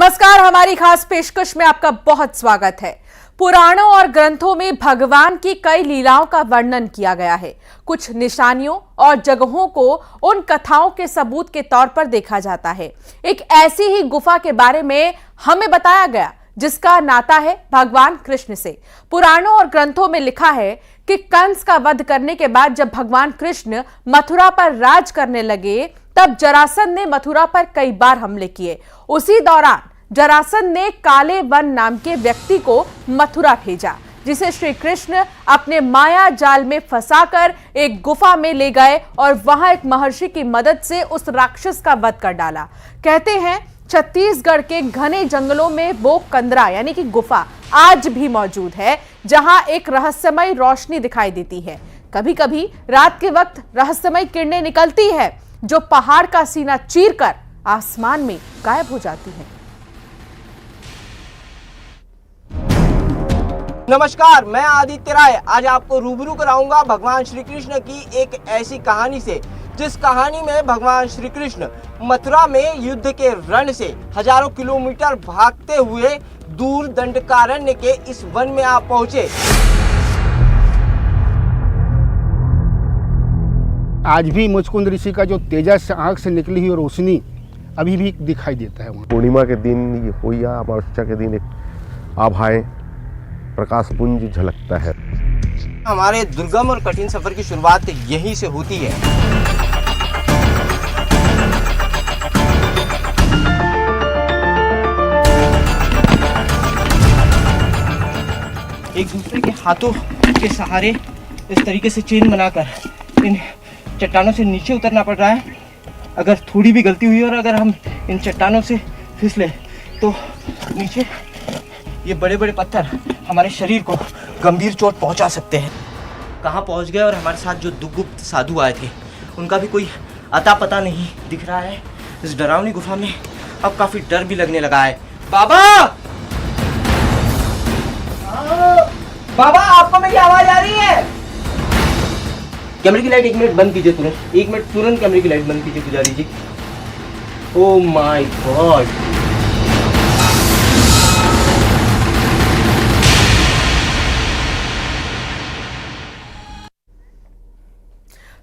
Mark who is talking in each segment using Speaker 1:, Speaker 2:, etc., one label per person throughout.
Speaker 1: नमस्कार, हमारी खास पेशकश में आपका बहुत स्वागत है। पुराणों और ग्रंथों में भगवान की कई लीलाओं का वर्णन किया गया है। कुछ निशानियों और जगहों को उन कथाओं के सबूत के तौर पर देखा जाता है। एक ऐसी ही गुफा के बारे में हमें बताया गया जिसका नाता है भगवान कृष्ण से। पुराणों और ग्रंथों में लिखा है कि कंस का वध करने के बाद जब भगवान कृष्ण मथुरा पर राज करने लगे तब जरासंध ने मथुरा पर कई बार हमले किए। उसी दौरान जरासंध ने काले वन नाम के व्यक्ति को मथुरा भेजा, जिसे श्री कृष्ण अपने माया जाल में फंसाकर एक गुफा में ले गए और वहां एक महर्षि की मदद से उस राक्षस का वध कर डाला। कहते हैं छत्तीसगढ़ के घने जंगलों में वो कंदरा यानी कि गुफा आज भी मौजूद है, जहां एक रहस्यमय रोशनी दिखाई देती है। कभी कभी रात के वक्त रहस्यमय किरणें निकलती है जो पहाड़ का सीना चीरकर आसमान में गायब हो जाती है।
Speaker 2: नमस्कार, मैं आदित्य राय आज आपको रूबरू कराऊंगा भगवान श्री कृष्ण की एक ऐसी कहानी से, जिस कहानी में भगवान श्री कृष्ण मथुरा में युद्ध के रण से हजारों किलोमीटर भागते हुए दूर दंडकारण्य के इस वन में आप पहुंचे।
Speaker 3: आज भी मुचकुंद ऋषि का जो तेजस आंख से निकली हुई रोशनी अभी भी दिखाई देता है वहाँ।
Speaker 4: पूर्णिमा के दिन हो या अमावस्या के दिन एक आभाएं प्रकाश पुंज झलकता है।
Speaker 2: हमारे दुर्गम और कठिन सफर की शुरुआत यहीं से होती है। एक दूसरे के हाथों के सहारे इस तरीके से चेन बनाकर इन चट्टानों से नीचे उतरना पड़ रहा है। अगर थोड़ी भी गलती हुई और अगर हम इन चट्टानों से फिसले तो नीचे ये बड़े बड़े पत्थर हमारे शरीर को गंभीर चोट पहुंचा सकते हैं। कहाँ पहुंच गए और हमारे साथ जो दुर्गुप्त साधु आए थे उनका भी कोई अता पता नहीं दिख रहा है। इस डरावनी गुफा में अब काफी डर भी लगने लगा है। बाबा, बाबा, आपको मेरी आवाज आ रही है? कैमरे की लाइट 1 मिनट बंद कीजिए, तुरंत 1 मिनट तुरंत कैमरे की लाइट बंद कीजिए पुजारी जी। Oh my God.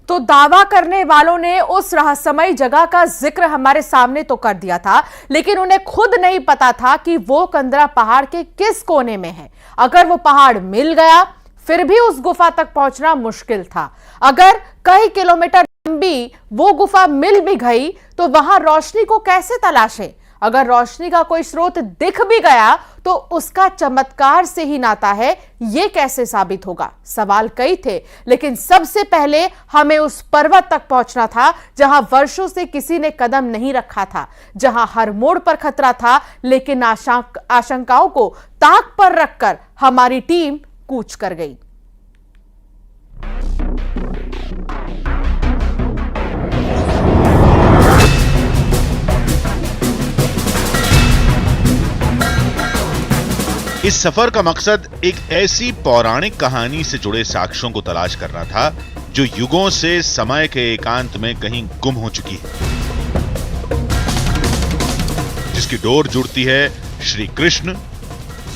Speaker 1: तो दावा करने वालों ने उस रहस्यमयी जगह का जिक्र हमारे सामने तो कर दिया था, लेकिन उन्हें खुद नहीं पता था कि वो कंदरा पहाड़ के किस कोने में है। अगर वो पहाड़ मिल गया फिर भी उस गुफा तक पहुंचना मुश्किल था। अगर कई किलोमीटर लंबी वो गुफा मिल भी गई तो वहां रोशनी को कैसे तलाशें? अगर रोशनी का कोई स्रोत दिख भी गया तो उसका चमत्कार से ही नाता है, यह कैसे साबित होगा? सवाल कई थे, लेकिन सबसे पहले हमें उस पर्वत तक पहुंचना था जहां वर्षों से किसी ने कदम नहीं रखा था, जहां हर मोड़ पर खतरा था, लेकिन आशंकाओं को ताक पर रखकर हमारी टीम कूच कर गई।
Speaker 5: इस सफर का मकसद एक ऐसी पौराणिक कहानी से जुड़े साक्ष्यों को तलाश करना था जो युगों से समय के एकांत में कहीं गुम हो चुकी है, जिसकी डोर जुड़ती है श्री कृष्ण,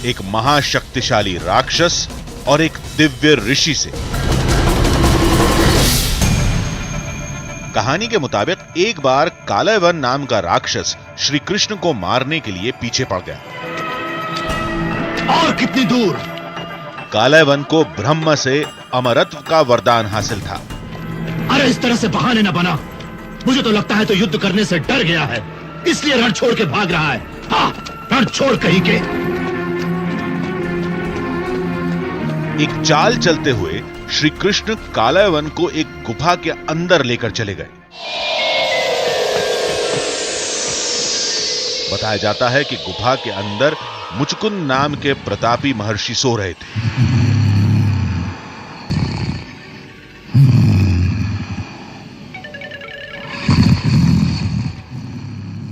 Speaker 5: एक महाशक्तिशाली राक्षस और एक दिव्य ऋषि से। कहानी के मुताबिक एक बार कालावन नाम का राक्षस श्री कृष्ण को मारने के लिए पीछे पड़ गया।
Speaker 6: और कितनी दूर?
Speaker 5: कालावन को ब्रह्म से अमरत्व का वरदान हासिल था।
Speaker 6: अरे इस तरह से बहाने न बना। मुझे तो लगता है तो युद्ध करने से डर गया है, इसलिए रण छोड़ के भाग रहा है। हाँ, रण छोड़ कहीं के।
Speaker 5: एक चाल चलते हुए श्री कृष्ण कालावन को एक गुफा के अंदर लेकर चले गए। बताया जाता है कि गुफा के अंदर मुचकुंद नाम के प्रतापी महर्षि सो रहे थे।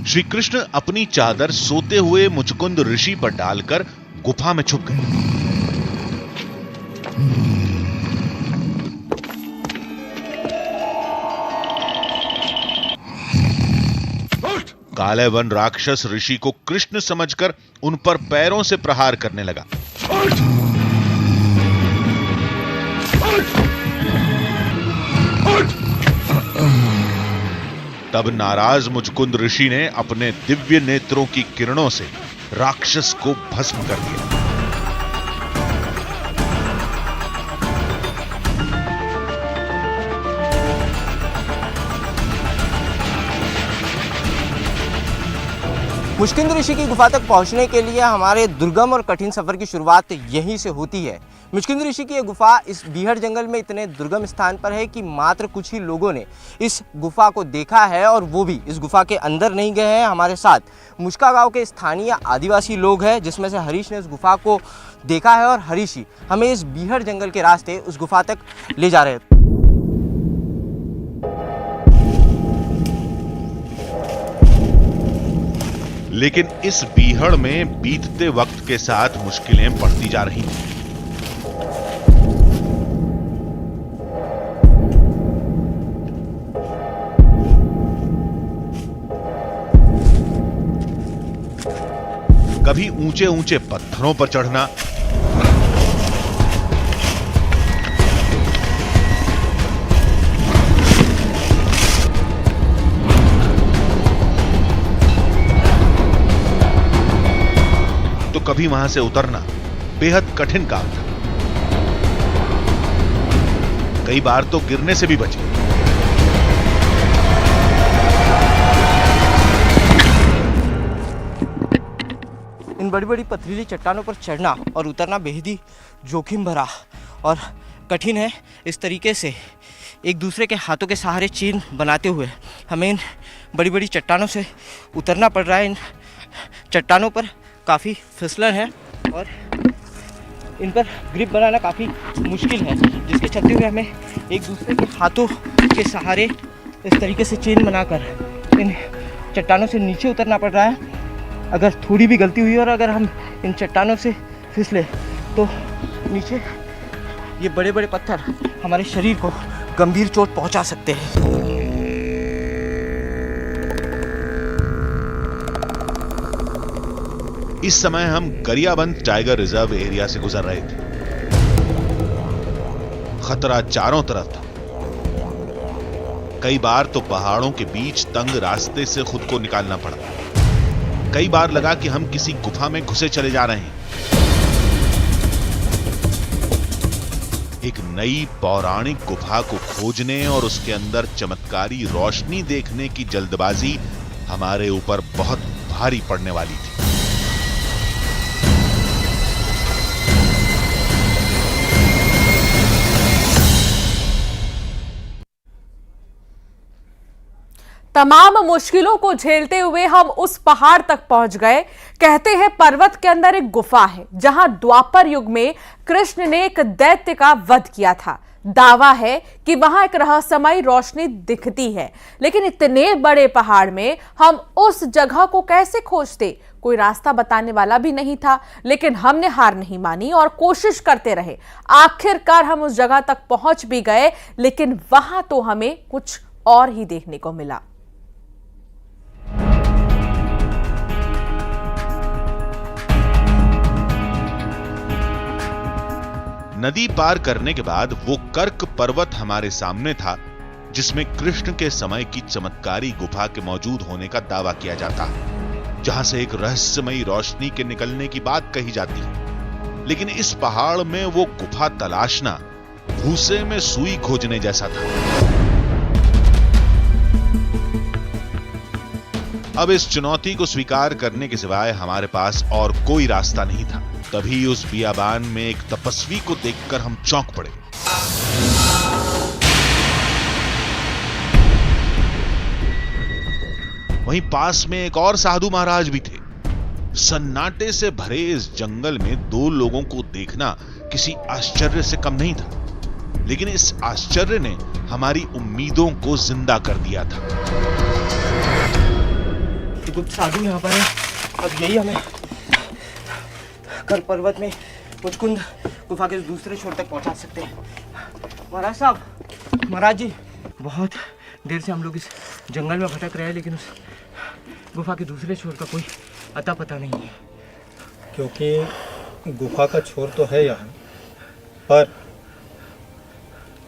Speaker 5: श्री कृष्ण अपनी चादर सोते हुए मुचकुंद ऋषि पर डालकर गुफा में छुप गए। काले वन राक्षस ऋषि को कृष्ण समझकर उन पर पैरों से प्रहार करने लगा। तब नाराज मुचकुंद ऋषि ने अपने दिव्य नेत्रों की किरणों से राक्षस को भस्म कर दिया।
Speaker 2: मुचकुंद ऋषि की गुफा तक पहुंचने के लिए हमारे दुर्गम और कठिन सफर की शुरुआत यहीं से होती है। मुचकुंद ऋषि की यह गुफा इस बीहड़ जंगल में इतने दुर्गम स्थान पर है कि मात्र कुछ ही लोगों ने इस गुफा को देखा है, और वो भी इस गुफा के अंदर नहीं गए हैं। हमारे साथ मुचका गांव के स्थानीय आदिवासी लोग हैं, जिसमें से हरीश ने इस गुफा को देखा है, और हरीश ही हमें इस बीहड़ जंगल के रास्ते उस गुफा तक ले जा रहे हैं।
Speaker 5: लेकिन इस बीहड़ में बीतते वक्त के साथ मुश्किलें बढ़ती जा रही थीं। कभी ऊंचे ऊंचे पत्थरों पर चढ़ना, तो कभी वहां से उतरना बेहद कठिन काम था। कई बार तो गिरने से भी बचे।
Speaker 2: इन बड़ी बड़ी पथरीली चट्टानों पर चढ़ना और उतरना बेहद ही जोखिम भरा और कठिन है। इस तरीके से एक दूसरे के हाथों के सहारे चेन बनाते हुए हमें इन बड़ी बड़ी चट्टानों से उतरना पड़ रहा है। इन चट्टानों पर काफ़ी फिसलन है और इन पर ग्रिप बनाना काफ़ी मुश्किल है, जिसके चलते हुए हमें एक दूसरे के हाथों के सहारे इस तरीके से चेन बनाकर इन चट्टानों से नीचे उतरना पड़ रहा है। अगर थोड़ी भी गलती हुई और अगर हम इन चट्टानों से फिसले तो नीचे ये बड़े बड़े पत्थर हमारे शरीर को गंभीर चोट पहुंचा सकते हैं।
Speaker 5: इस समय हम गरियाबंद टाइगर रिजर्व एरिया से गुजर रहे थे। खतरा चारों तरफ था। कई बार तो पहाड़ों के बीच तंग रास्ते से खुद को निकालना पड़ा। कई बार लगा कि हम किसी गुफा में घुसे चले जा रहे हैं। एक नई पौराणिक गुफा को खोजने और उसके अंदर चमत्कारी रोशनी देखने की जल्दबाजी हमारे ऊपर बहुत भारी पड़ने वाली थी।
Speaker 1: तमाम मुश्किलों को झेलते हुए हम उस पहाड़ तक पहुंच गए। कहते हैं पर्वत के अंदर एक गुफा है जहां द्वापर युग में कृष्ण ने एक दैत्य का वध किया था। दावा है कि वहां एक रहस्यमयी रोशनी दिखती है, लेकिन इतने बड़े पहाड़ में हम उस जगह को कैसे खोजते? कोई रास्ता बताने वाला भी नहीं था, लेकिन हमने हार नहीं मानी और कोशिश करते रहे। आखिरकार हम उस जगह तक पहुंच भी गए, लेकिन वहां तो हमें कुछ और ही देखने को मिला।
Speaker 5: नदी पार करने के बाद वो कर्क पर्वत हमारे सामने था, जिसमें कृष्ण के समय की चमत्कारी गुफा के मौजूद होने का दावा किया जाता है, जहां से एक रहस्यमयी रोशनी के निकलने की बात कही जाती है। लेकिन इस पहाड़ में वो गुफा तलाशना भूसे में सुई खोजने जैसा था। अब इस चुनौती को स्वीकार करने के सिवाय हमारे पास और कोई रास्ता नहीं था। तभी उस बियाबान में एक तपस्वी को देखकर हम चौंक पड़े। वहीं पास में एक और साधु महाराज भी थे। सन्नाटे से भरे इस जंगल में दो लोगों को देखना किसी आश्चर्य से कम नहीं था, लेकिन इस आश्चर्य ने हमारी उम्मीदों को जिंदा कर दिया था।
Speaker 2: गुप्त साधु यहाँ पर है। अब यही हमें कर पर्वत में मुचकुंद गुफा के दूसरे छोर तक पहुंचा सकते हैं। महाराज साहब, महाराज जी, बहुत देर से हम लोग इस जंगल में भटक रहे हैं, लेकिन उस गुफा के दूसरे छोर का कोई अता पता नहीं है।
Speaker 7: क्योंकि गुफा का छोर तो है यहाँ, पर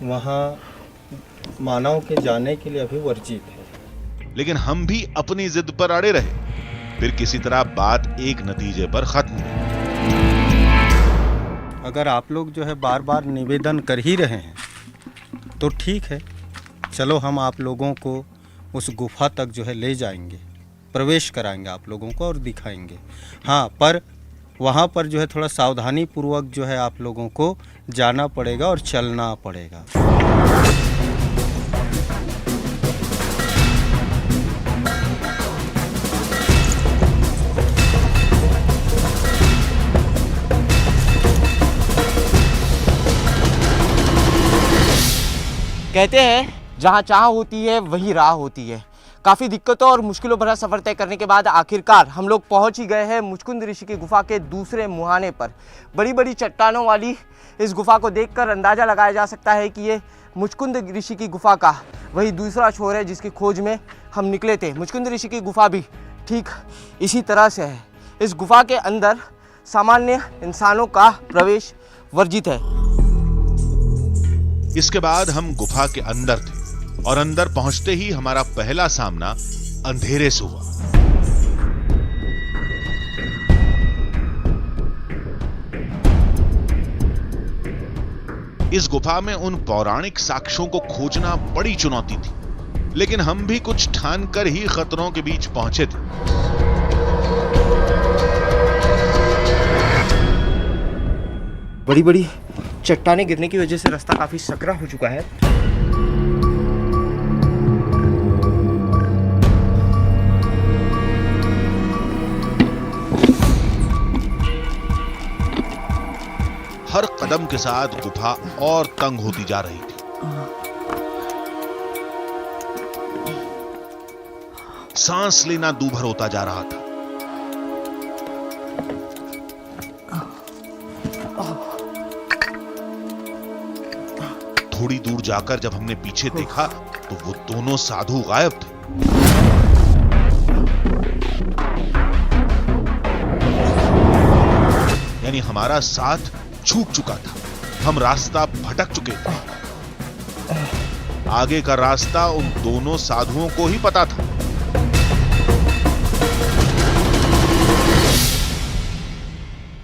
Speaker 7: वहाँ मानव के जाने के लिए अभी वर्जित है।
Speaker 5: लेकिन हम भी अपनी जिद पर अड़े रहे। फिर किसी तरह बात एक नतीजे पर खत्म हुई।
Speaker 7: अगर आप लोग जो है बार बार निवेदन कर ही रहे हैं तो ठीक है, चलो हम आप लोगों को उस गुफा तक जो है ले जाएंगे, प्रवेश कराएंगे आप लोगों को और दिखाएंगे। हाँ, पर वहाँ पर जो है थोड़ा सावधानी पूर्वक जो है आप लोगों को जाना पड़ेगा और चलना पड़ेगा।
Speaker 2: कहते हैं जहाँ चाह होती है वही राह होती है। काफ़ी दिक्कतों और मुश्किलों भरा सफ़र तय करने के बाद आखिरकार हम लोग पहुँच ही गए हैं मुचकुंद ऋषि की गुफा के दूसरे मुहाने पर। बड़ी बड़ी चट्टानों वाली इस गुफा को देखकर अंदाज़ा लगाया जा सकता है कि ये मुचकुंद ऋषि की गुफा का वही दूसरा छोर है जिसकी खोज में हम निकले थे। मुचकुंद ऋषि की गुफा भी ठीक इसी तरह से है। इस गुफा के अंदर सामान्य इंसानों का प्रवेश वर्जित है।
Speaker 5: इसके बाद हम गुफा के अंदर थे और अंदर पहुंचते ही हमारा पहला सामना अंधेरे से हुआ। इस गुफा में उन पौराणिक साक्ष्यों को खोजना बड़ी चुनौती थी, लेकिन हम भी कुछ ठान कर ही खतरों के बीच पहुंचे थे।
Speaker 2: बड़ी बड़ी चट्टानें गिरने की वजह से रास्ता काफी सकरा हो चुका है।
Speaker 5: हर कदम के साथ गुफा और तंग होती जा रही थी। सांस लेना दूभर होता जा रहा था। थोड़ी दूर जाकर जब हमने पीछे देखा तो वो दोनों साधु गायब थे। यानी हमारा साथ छूट चुका था, हम रास्ता भटक चुके थे। आगे का रास्ता उन दोनों साधुओं को ही पता था।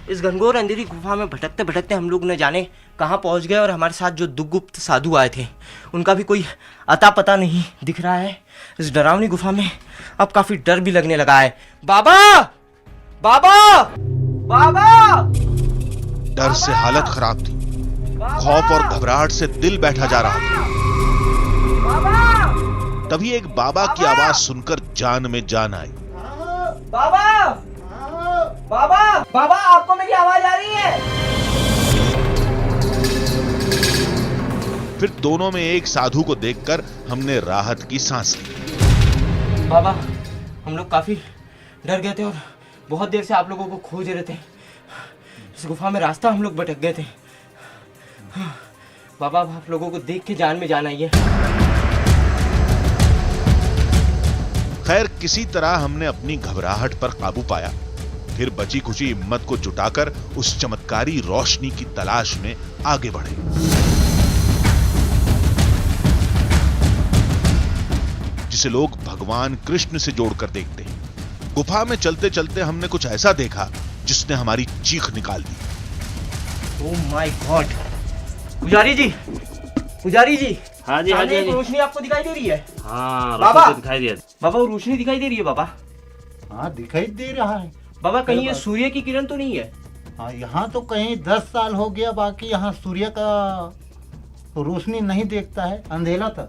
Speaker 2: इस घनघोर अंधेरी गुफा में भटकते भटकते हम लोग न जाने कहां पहुंच गए और हमारे साथ जो दुर्गुप्त साधु आए थे उनका भी कोई अता पता नहीं दिख रहा है। इस डरावनी गुफा में अब काफी डर भी लगने लगा है। बाबा, बाबा, बाबा!
Speaker 5: डर से हालत खराब थी। खौफ और घबराहट से दिल बैठा जा रहा था। तभी एक बाबा की आवाज सुनकर जान में जान आई।
Speaker 2: बाबा, बाबा, बाबा, आपको मेरी आवाज आ रही है?
Speaker 5: फिर दोनों में एक साधु को देखकर हमने राहत की सांस ली।
Speaker 2: बाबा, हम लोग काफी डर गए थे और बहुत देर से आप लोगों को खोज रहे थे। इस गुफा में रास्ता हम लोग भटक गए थे। बाबा, आप लोगों को देख के जान में जान आई है।
Speaker 5: खैर, किसी तरह हमने अपनी घबराहट पर काबू पाया। फिर बची खुची हिम्मत को जुटाकर उस चमत्कारी रोशनी की तलाश में आगे बढ़े। जिसे लोग भगवान कृष्ण से जोड़कर देखते हैं। गुफा में चलते चलते हमने कुछ ऐसा देखा जिसने हमारी चीख निकाल दी।
Speaker 2: Oh my God! पुजारी जी, पुजारी जी!
Speaker 8: हाँ जी, हाँ जी, हाँ जी।
Speaker 2: रोशनी आपको दिखाई दे रही है?
Speaker 8: हाँ,
Speaker 2: बाबा!
Speaker 8: दिखाई दिया।
Speaker 2: बाबा, वो रोशनी दिखाई दे रही है बाबा?
Speaker 9: हाँ, दिखाई दे रहा है।
Speaker 2: बाबा, कहीं ये सूर्य की किरण तो नहीं है?
Speaker 9: हाँ, यहाँ तो कहीं 10 साल हो गया, बाकी यहाँ सूर्य का रोशनी नहीं देखता है, अंधेरा था।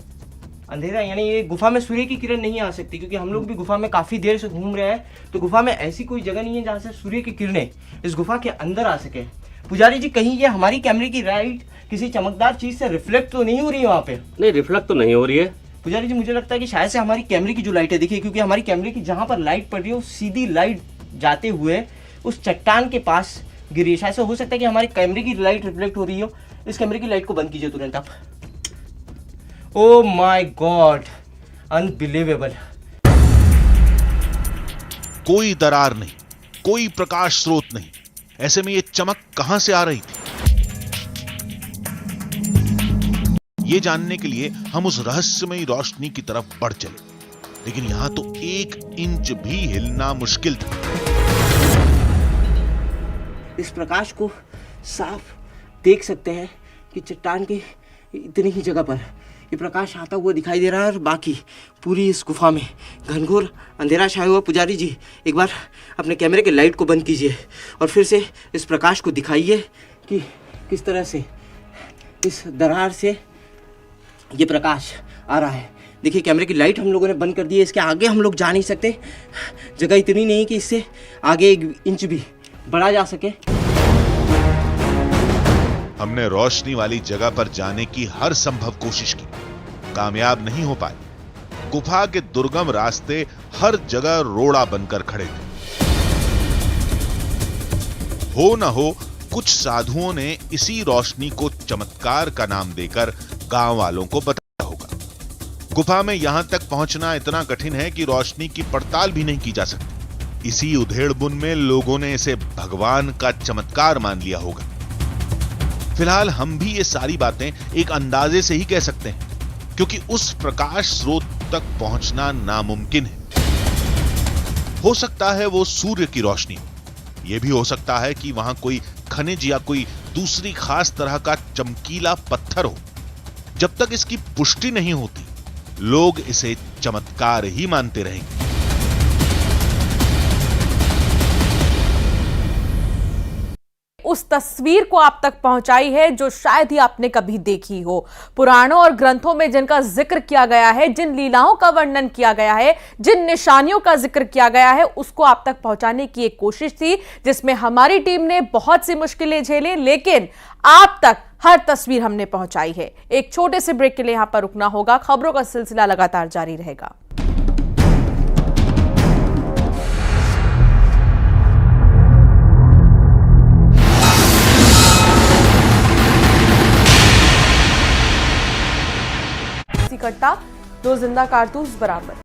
Speaker 2: अंधेरा, यानी ये गुफा में सूर्य की किरण नहीं आ सकती, क्योंकि हम लोग भी गुफा में काफी देर से घूम रहे हैं, तो गुफा में ऐसी कोई जगह नहीं है जहाँ से सूर्य की किरणें इस गुफा के अंदर आ सके। पुजारी जी, कहीं ये हमारी कैमरे की लाइट किसी चमकदार चीज से रिफ्लेक्ट तो नहीं हो रही है वहाँ पे?
Speaker 8: नहीं, रिफ्लेक्ट तो नहीं हो रही है
Speaker 2: पुजारी जी। मुझे लगता है कि शायद से हमारी कैमरे की जो लाइट है, देखिए, क्योंकि हमारी कैमरे की जहाँ पर लाइट पड़ रही है वो सीधी लाइट जाते हुए उस चट्टान के पास गिरी है। शायद से हो सकता है कि हमारी कैमरे की लाइट रिफ्लेक्ट हो रही हो। इस कैमरे की लाइट को बंद कीजिए तुरंत आप। Oh my God, unbelievable!
Speaker 5: कोई दरार नहीं, कोई प्रकाश स्रोत नहीं। ऐसे में ये चमक कहां से आ रही थी? ये जानने के लिए हम उस रहस्यमयी रोशनी की तरफ बढ़ चले, लेकिन यहां तो 1 इंच भी हिलना मुश्किल था।
Speaker 2: इस प्रकाश को साफ देख सकते हैं कि चट्टान के इतनी ही जगह पर ये प्रकाश आता हुआ दिखाई दे रहा है, और बाकी पूरी इस गुफा में घनघोर अंधेरा छाया हुआ। पुजारी जी, एक बार अपने कैमरे के लाइट को बंद कीजिए और फिर से इस प्रकाश को दिखाइए कि किस तरह से इस दरार से ये प्रकाश आ रहा है। देखिए, कैमरे की लाइट हम लोगों ने बंद कर दी है। इसके आगे हम लोग जा नहीं सकते, जगह इतनी नहीं कि इससे आगे 1 इंच भी बढ़ा जा सके।
Speaker 5: हमने रोशनी वाली जगह पर जाने की हर संभव कोशिश की, कामयाब नहीं हो पाए। गुफा के दुर्गम रास्ते हर जगह रोड़ा बनकर खड़े थे। हो न हो कुछ साधुओं ने इसी रोशनी को चमत्कार का नाम देकर गांव वालों को बताया होगा। गुफा में यहां तक पहुंचना इतना कठिन है कि रोशनी की पड़ताल भी नहीं की जा सकती। इसी उधेड़बुन में लोगों ने इसे भगवान का चमत्कार मान लिया होगा। फिलहाल हम भी ये सारी बातें एक अंदाजे से ही कह सकते हैं, क्योंकि उस प्रकाश स्रोत तक पहुंचना नामुमकिन है। हो सकता है वो सूर्य की रोशनी हो, यह भी हो सकता है कि वहां कोई खनिज या कोई दूसरी खास तरह का चमकीला पत्थर हो। जब तक इसकी पुष्टि नहीं होती, लोग इसे चमत्कार ही मानते रहेंगे।
Speaker 1: उस तस्वीर को आप तक पहुंचाई है जो शायद ही आपने कभी देखी हो। पुराणों और ग्रंथों में जिनका जिक्र किया गया है, जिन लीलाओं का वर्णन किया गया है, जिन निशानियों का जिक्र किया गया है, उसको आप तक पहुंचाने की एक कोशिश थी, जिसमें हमारी टीम ने बहुत सी मुश्किलें झेली, लेकिन आप तक हर तस्वीर हमने पहुंचाई है। एक छोटे से ब्रेक के लिए यहां पर रुकना होगा। खबरों का सिलसिला लगातार जारी रहेगा। कट्टा 2 जिंदा कारतूस बरामद।